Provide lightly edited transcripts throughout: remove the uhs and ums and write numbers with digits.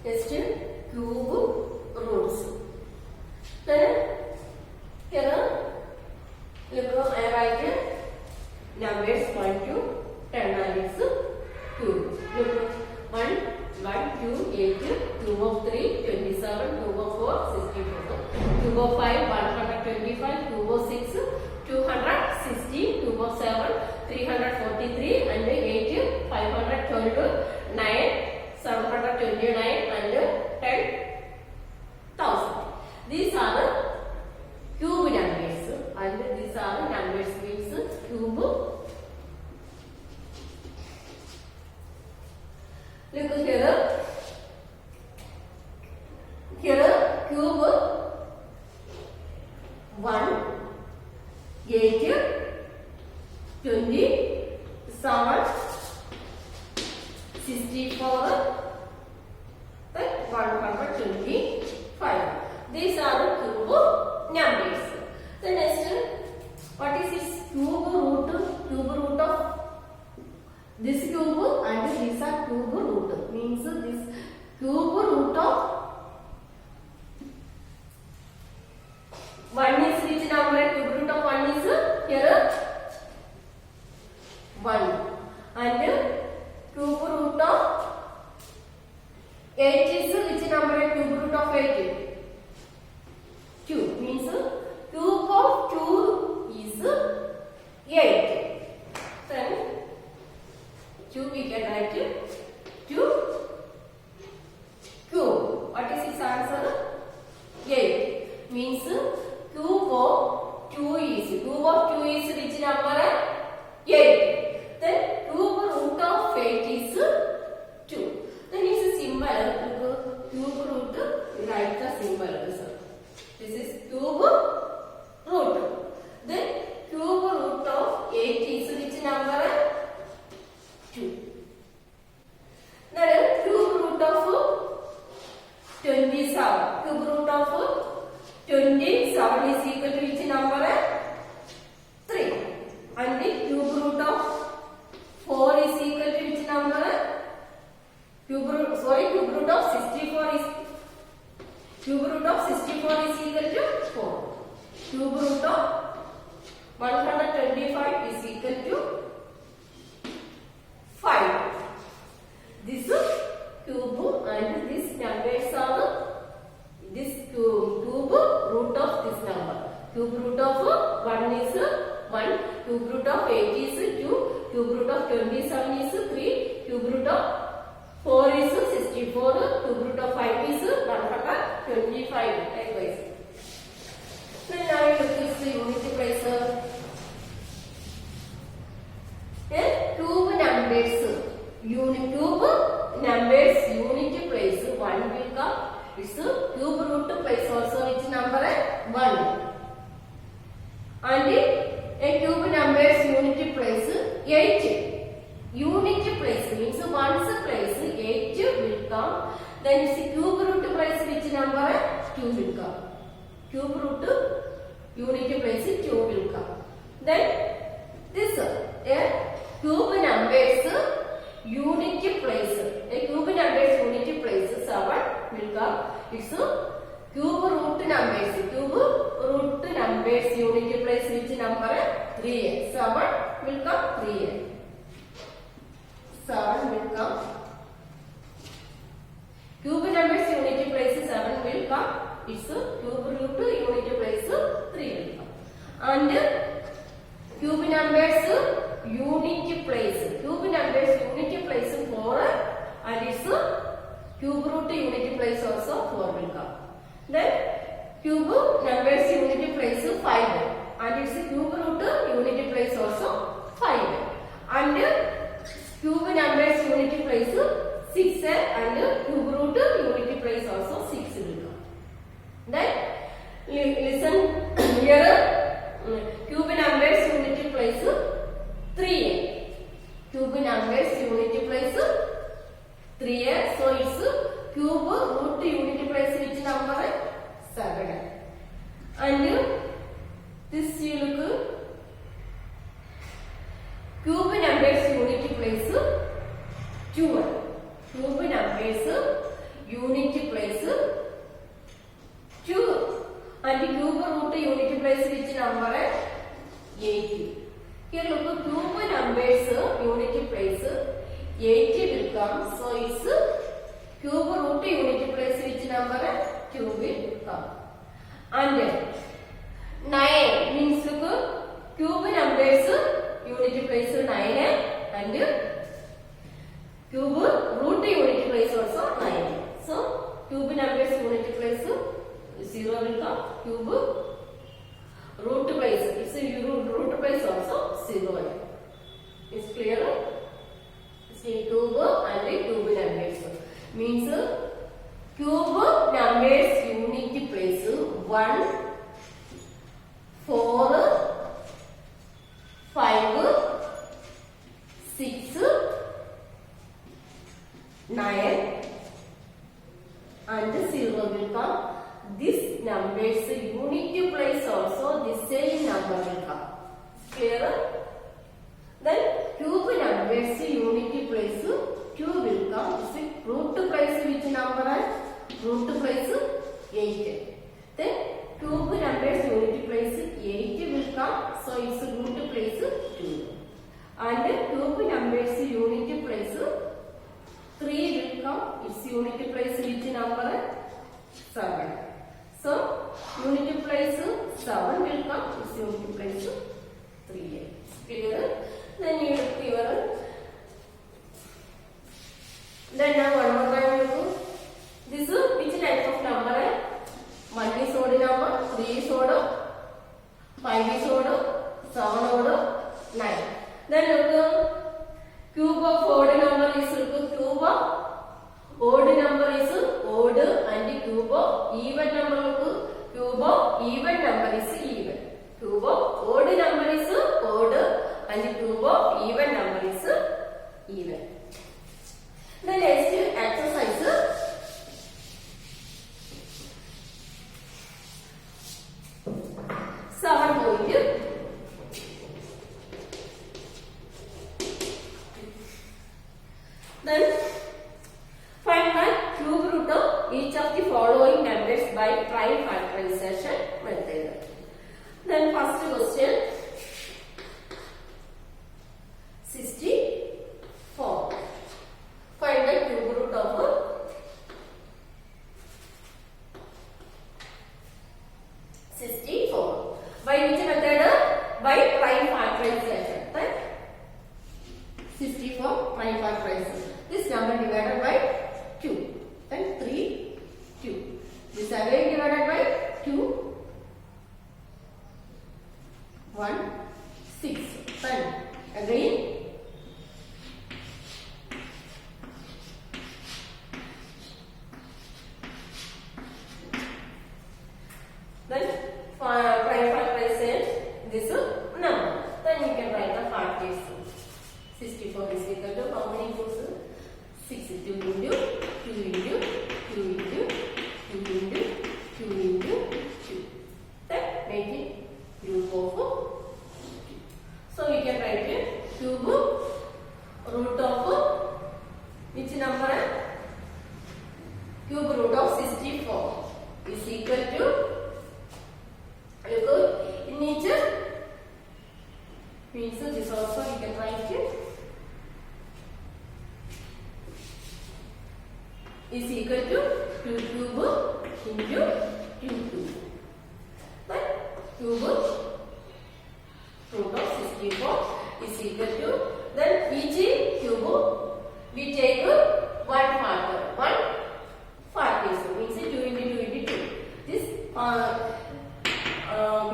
Next, cube roots. Then here, look, I write numbers 1 to 10 and it's cube. Look, 1, 2, 8, cube of 3, 27, cube of 4, 64, cube of 5, 125, cube of 6, 260, cube of 7, 343, and 8, 512, 9, 729, and 10,000. These are the cube numbers, and these are the numbers means cube. Look here. Here cube 1, 8, 27, 64, then 125. These are the cube numbers. The next, what is its cube root? Cube root of this cube and these are cube root. Means this cube root of 1 is which number? Cube root of 1 is here 1, and cube root of 8 is which number? Cube root of 8 2. Means cube of 2 is 8. Then 2 we can write 2 cube. What is its answer? 8. Means cube of 2 is which number? 8. Then cube root of 8 is 2. Then is a symbol. Cube root, write the symbol. This is cube root. Then cube root of 8 is which number? 2. Then cube root of 27. Cube root of 27 is equal to which number? 3. And the cube root of 4 is equal to which number? Cube root of 64 is equal to 4. Cube root of 125 is equal to 5. This cube and this numbers are this cube root of this number. Cube root of 1 is 1. Cube root of 8 is 2. Cube root of 27 is 3. Cube root of 4 is 64. Cube root of 5 is 125. Likewise. Then now you look at the unity place. Cube numbers. Cube numbers unity place 1 will come. It's cube root place also which number? 1. And a cube numbers unity place 8. Unity place means one's place 8 will come. Then it's cube root place which number? 2 will come. Cube root unity place 2 will come. Then this cube numbers unity place. A cube numbers unity place 7 will come. It's cube root numbers. Cube root numbers unity place which number? 3. 7 will come 3. 7 will come. Cube numbers unity place 7 will come. It's cube root unity place 3 will come. And cube numbers unity place. Cube numbers unity place 4 and it's cube root unity place also 4 will come. Then cube numbers unity place 5 and it's cube root unity place also 5. And cube numbers unity place 6 and cube root unity place also 6 will come. Then listen here, cube numbers unity place 3. Cube numbers unity place 3. So it's cube root unity place which number? 7. And this you look cube numbers unity place 12. Cube numbers 8 will come. So it's cube root unit place which number? Cube will come. And 9 means cube numbers unit place 9 and cube root unit place also 9. So cube numbers unit place 0 will come. Cube root place, it's root place also 0. It's clear? See cube and cube numbers means cube numbers unit place 1, 4, 5, 6, 9 and 0 will come. This numbers unit place also the same number will come. Clear? Then cube numbers unit place 2 will come. See root place which number? Root place 8. Then cube numbers unit place 8 will come. So it's root place 2. And cube numbers unit place 3 will come. Its unit place which number? 7. So unit place 7 will come. Its unit place 3. Clear? Then you look your. Then now one more time you do. This is which type of number? 1 is odd number, 3 is odd, 5 is odd, 7 odd, 9. Then look, cube of odd number is cube of odd number is odd and cube of even number look, cube of even number is even. Cube of odd number is odd and cube of even number is even. The next exercise. Then find the cube root of each of the following numbers by prime factorization method. Then first question 64. Find the cube root of 64. By which method? By prime factorization. Then 64 prime factorization. This number divided by 2. Then 3, 2. This again divided by 2. 1, 6. Then again. Then prime factorization this number. Then you can write the factorization. 64 is equal to how many rows? 6 2 into 2 into 2 into 2 into 2 into 2. Then make it group of 2. So we can write it cube root of which number? Cube root of 64 is equal to, look in each means this also you can write it is equal to 2 cube into 2 cube. But cube root of 64 is equal to, then each cube we take 1 factor. 1 factorization means 2 into 2 into 2. This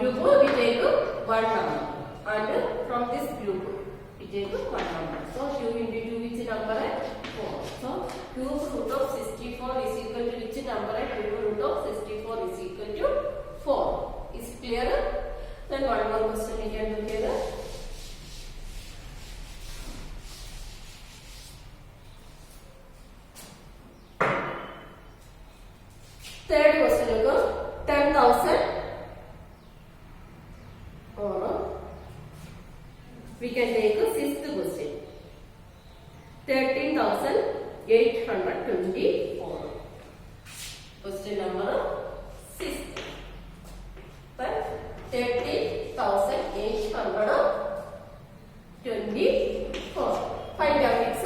group we take 1 number and from this group we take 1 number. So 2 into 2 which number? 4. So cube root of 64 is equal to which number? Cube root of 64 is equal to 4. Is clear? Then one more question we can do here. Third question look, 10,000 or we can take a sixth question. 13,824. Question number 6. But 13,824. Find the x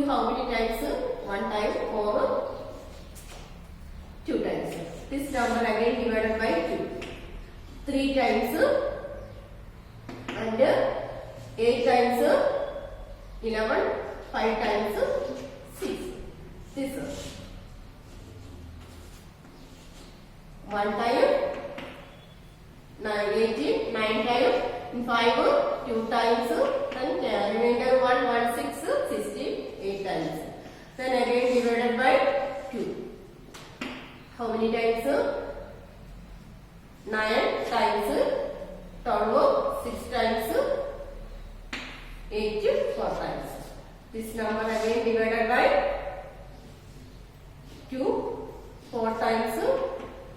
2 how many times? 1 time. 4 2 times. This number again divided by 2. 3 times and 8 times 11, 5 times 6. This 1 time 18, 9 times 5, 2 times, and remainder 1, 6, 16, 8 times. Then again divided by 2. How many times? 9 times 12, 6 times 8, 4 times. This number again divided by 2, 4 times,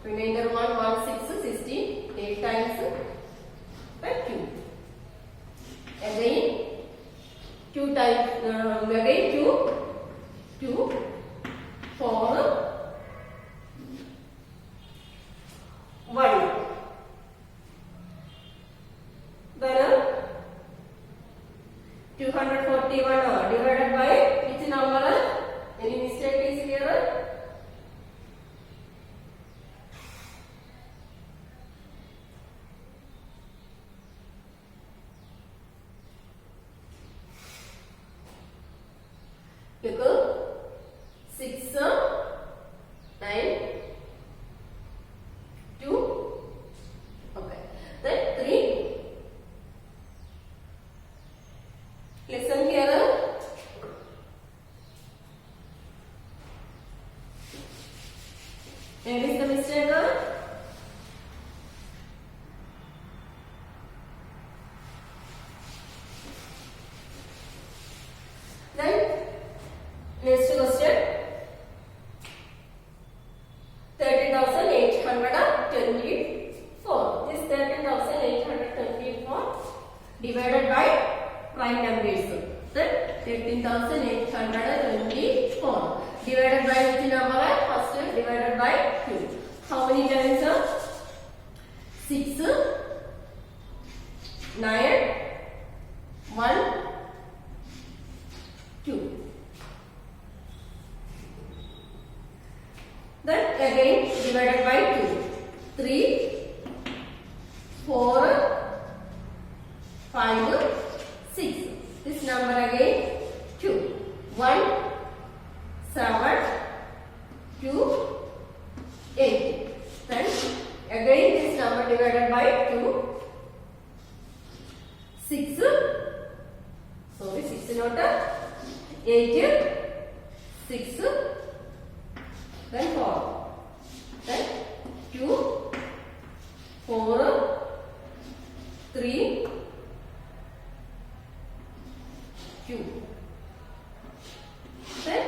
remainder 1, 6, 16, 8 times by 2. Again 2 times, again 2, 4, 1. Then 241 divided by which number? Any mistake is here? Look, 6, 9, 2. Okay. Then 3. Listen here. Where is the mistake? Then next question. 13,824. This 13,824 divided by prime numbers. Then 13,824 divided by which number? First divided by 2. How many times? 6, 9, 1, 2. Then again divided by 2. 3, 4, 5, 6. This number again 2. 1, 7, 2, 8. Then again this number divided by 2. 6. Sorry, 6 not 8, 6. Then 4. Then 2, 4, 3, 2. Then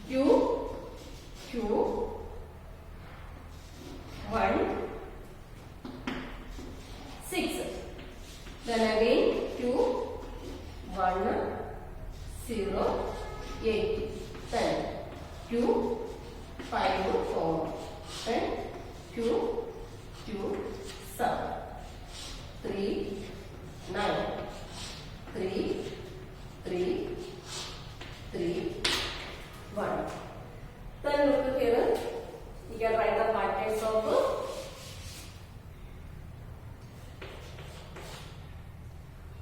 2, 1, 6. Then again 2, 1, 0, 8. Then 2, 5, 4. Then 2, 7. 3, 9. 3, 1. Then look here. You can write the patterns of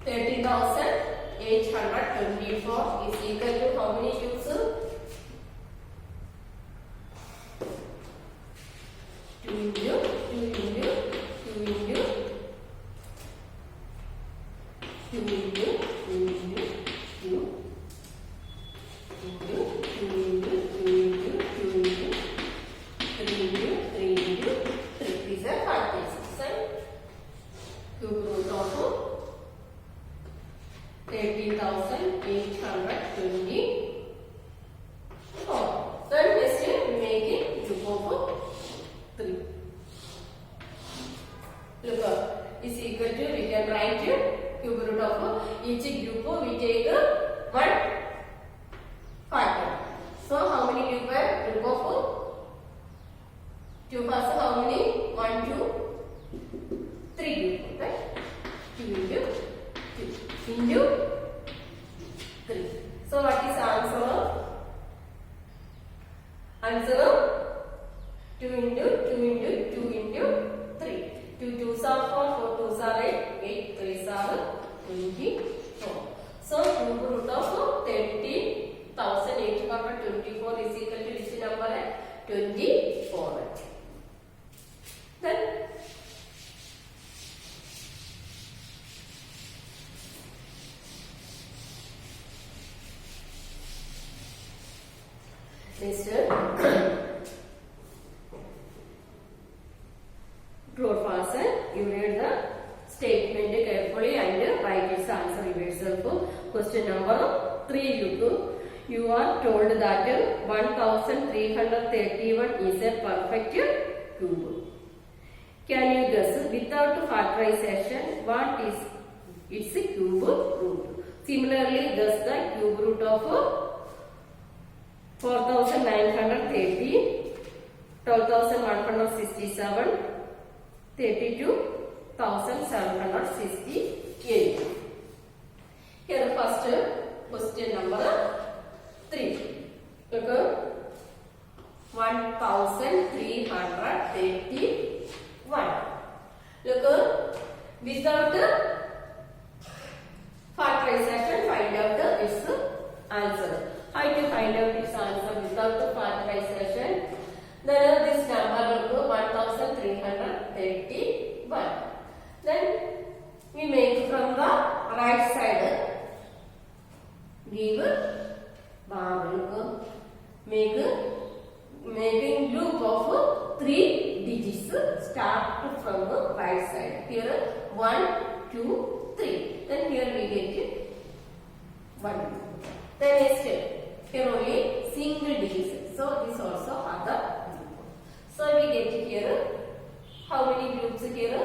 13,824 is equal to how many cubes? 2 into 2 into 2 into 2 into 2 into 2 into 2 into 2 into 2 into 3 into 3 into 3. These are factors, right? Cube root of 13,824. Then next we make it group of 3. Look up is equal to, we can write cube root of each group we take 1 factor. So how many group are group of 2 plus how many? 1, 2, 3 group, right? 2 into 2 into 24. So cube root of 13,824 is equal to which number? 24. Then next true or false. You read the statement carefully and write its answer yourself. Question number 3. Look, you are told that 1331 is a perfect cube. Can you guess without factorization what is its cube root? Similarly, guess the cube root of 4930, 12,167, 32,768. Here first question number 3. Look, 1331. Look, without factorization find out its answer. How to find out its answer without the factorization? Then this number will go 1331. Then we make from the right side. Give making group of 3 digits. Start from the right side. Here 1, 2, 3. Then here we get 1. Then next here only single digits. So this also other group. So we get here how many groups here?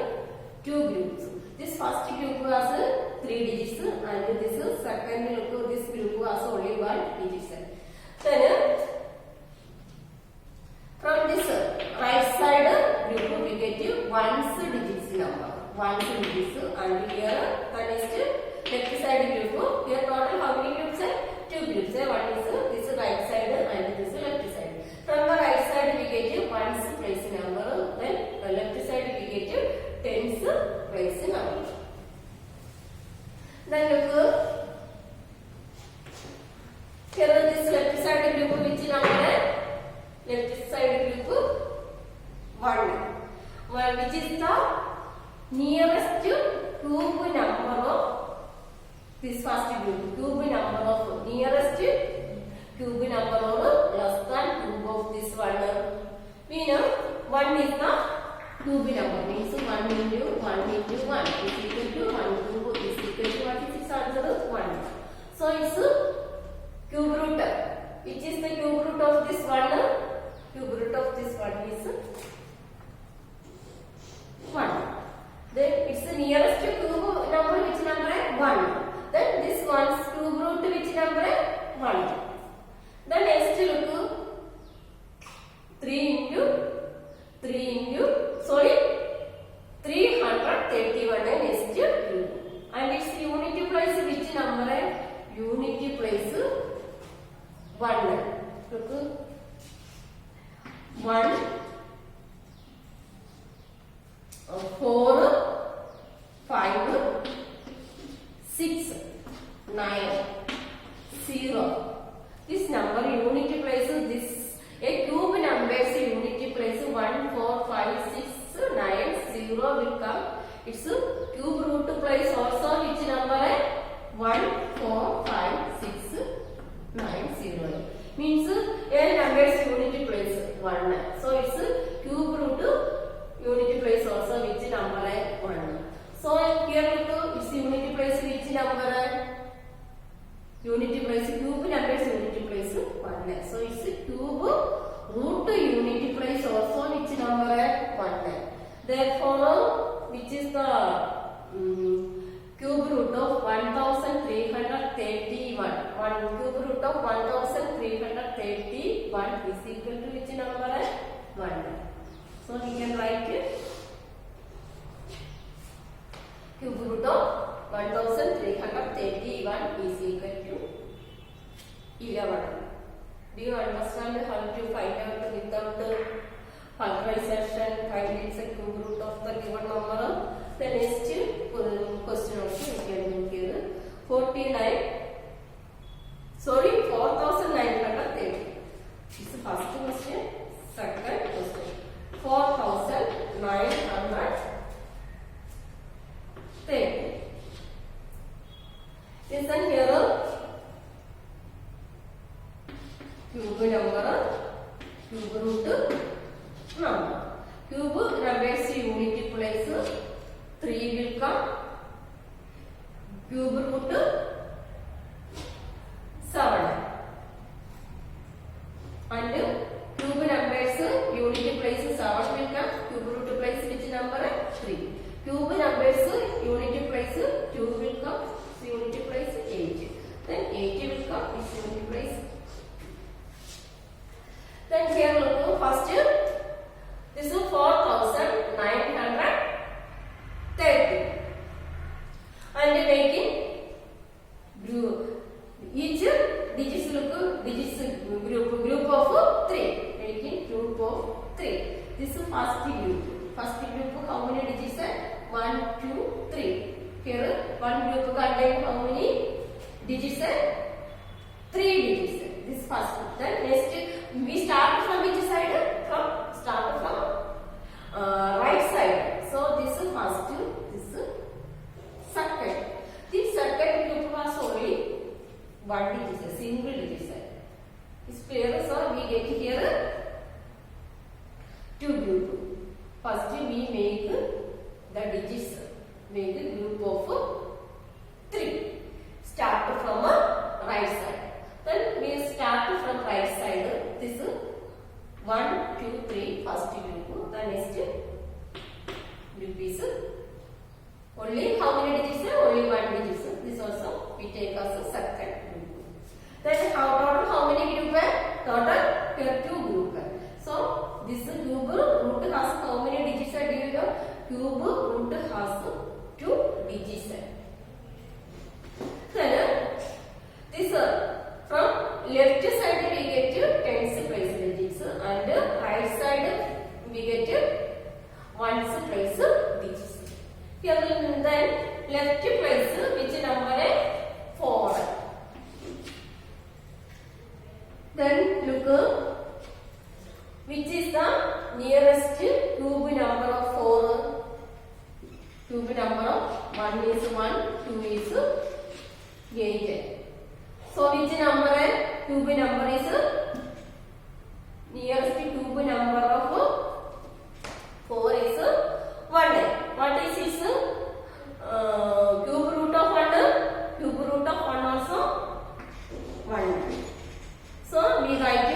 2 groups. This first group has 3 digits and this second look, this group has only 1 digit. Then from this right side group we get ones digits number. Ones digits and here the next left side group. Here total how many groups? 2 groups. One is this right side and this left side. From the right side we get ones place number. Then the left side we get tens place number. Then look, here this left side group which number? Left side group 1. Which is the nearest cube number of this first group. Cube number of nearest cube number of less than cube of this one. We know 1 is the cube number. Means 1 into 1 into 1 is equal to 1 cube is equal to what is its answer? 1. So it's cube root. Which is the cube root of this one? Cube root of this one is 1. Then it's the nearest cube number which number? 1. Then this one's cube root which number? 1. Then next look 3 into 331 next cube. And its unity place which number? Unity place 1. Look 1, 4, 5, 6, 9, 0. This number unity place this a cube numbers unity place 1, 4, 5, 6, 9, 0 will come. Its cube root place also which number? 1, 4, 5, 6, 9, 0. Means a numbers unity place 1. So its cube root unity place also which number? 1. So here look, its unity place which number? Unity place cube numbers unity place 1. So its cube root unity place also which number? 1. Therefore, which is the cube root of 1331. Cube root of 1331 is equal to which number? 1. So we can write cube root of 1331 is equal to 11. Do you understand how to find out without factorization find its cube root of the given number? The next question also you can do here. 4,930. This is the first question. Second question. 4,930. Listen here. Cube number, cube root number. Cube numbers unity place 3 will come. Cube root 7. And cube numbers unity place 7 will come. Cube root place which number? 3. Cube numbers unity place 2 will come. Unity place 8. Then 8 will come. This unity place. Then here look first. This is 4,930. And making group. Each digits look digits group of 3. Making group of 3. This is first group. First group how many digits? 1, 2, 3. Here one group contain how many digits? 3 digits. This first. Then next we start from which side? Start from right side. So this is first. This is second. This second group has only 1 digit, single digit. Is clear? So we get here 2 group. First we make the digits. Make a group of 3. Start from right side. Then we start from right side. This is 1, 2, 3. First group. The next group is only how many digits? Only 1 digit. This also we take as a second group. Then total how many group? Total here 2 group. So this cube root has how many digits? Cube root has 2 digits. Then this from left side we get tens place digits and right side we get ones place digits. Here then left place which number? 4. Then look which is the nearest cube number of 4. Cube number of 1 is 1, 2 is 8. So which number? Cube number is nearest cube number of 4 is 1. What is its cube root of 1? Cube root of 1 also 1. So we write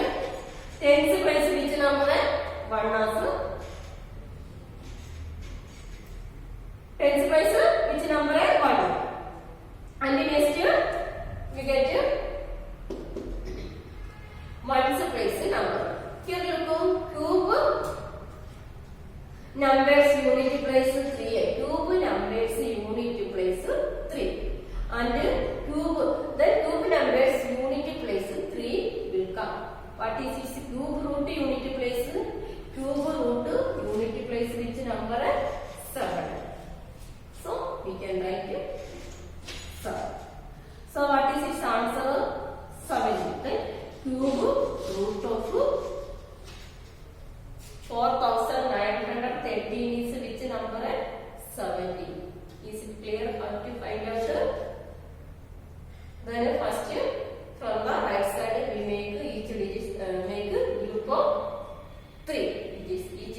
tens place which number? 1 also. Tens place which number? 1. And next we get ones place number. Here look cube numbers unity place 3. Cube numbers unity place 3. And cube numbers unity place 3 will come. What is its cube root unity place? Cube root unity place which number? 7. So we can write it 7. So what is its answer? 7. Then cube root of 4,913 is which number? 70. Is it clear how to find out? Then first from the right side we make each digit make group of 3 digits. Each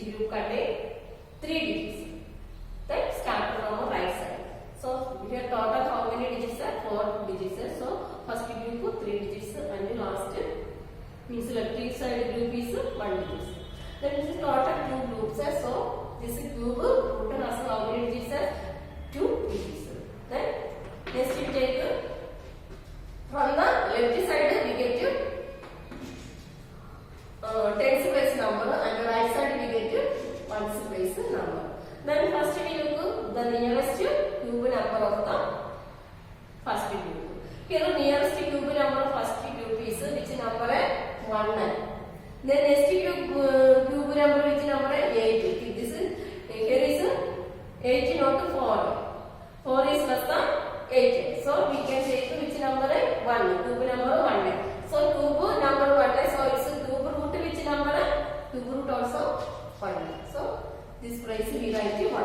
this place we write 1.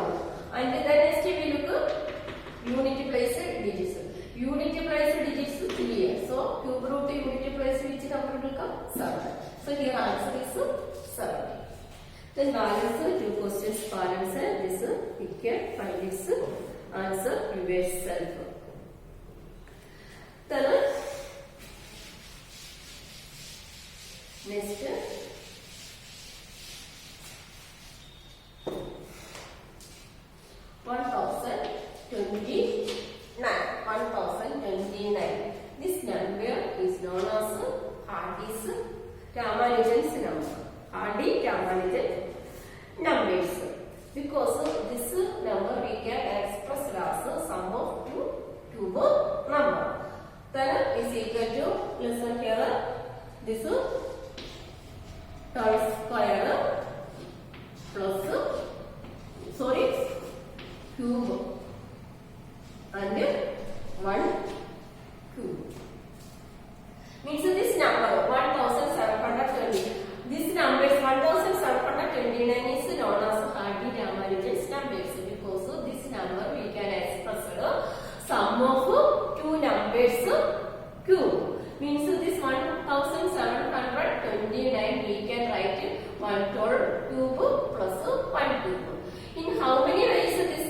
And then next we look unit place digits. Unit place digits 3. So cube root unit place which number will come? 7. So here answer is 7. Then balance 2 questions balance. This you can find its answer yourself. Then next 1029. This number is known as Hardy's Ramanujan's number. Hardy Ramanujan numbers. Because this number we can express as sum of two cube number. Then is equal to, listen here, this 12 square plus cube and 1 cube. Means this number 1720. This number is 1729 is known as Hardy Ramanujan's numbers because this number we can express sum of two numbers cube. Means this 1729 we can write 1/12 cube plus 1 cube. In how many ways this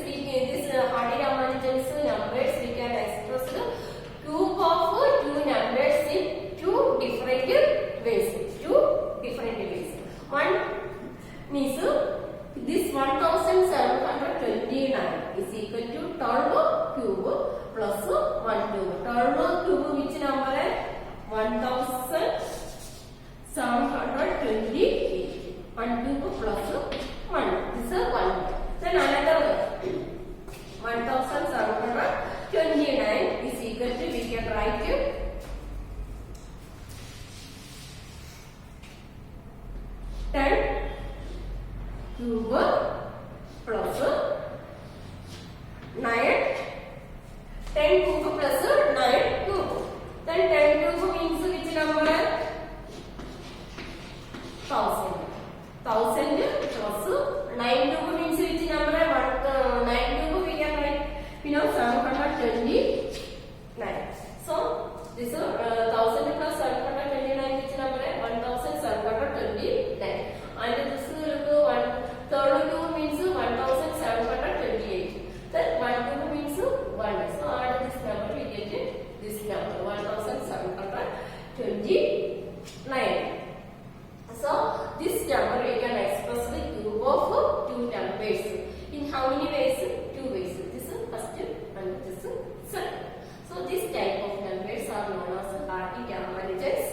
Hardy Ramanujan's numbers we can express the cube of two numbers in two different ways. One means this 1729 is equal to 12 cube plus 1 cube. 12 cube which number? 1728. 1 cube plus 1. This is 1. Then another 1729 is equal to, we can write 10 cube plus 9. 10 cube plus 9 cube. Then 10 cube means which number? 1000. 1000 plus 9 cube means which number? 9 cube we can write 729. So this 1000 plus 729 which number? 1729. And this one third cube means 1728. Then 1 cube means 1. So add this number we get this number 1729. So this number we can express the cube of two numbers. In how many ways? 2 ways. This is first and this is second. So this type of numbers are known as Hardy Ramanujan's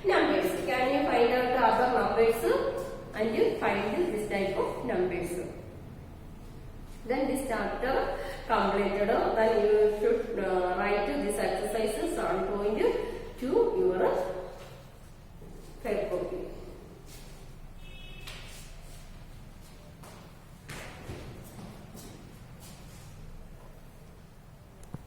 numbers. Can you find out the other numbers and you find this type of numbers? Then this chapter completed. Then you should write this exercises on point to your fair copy.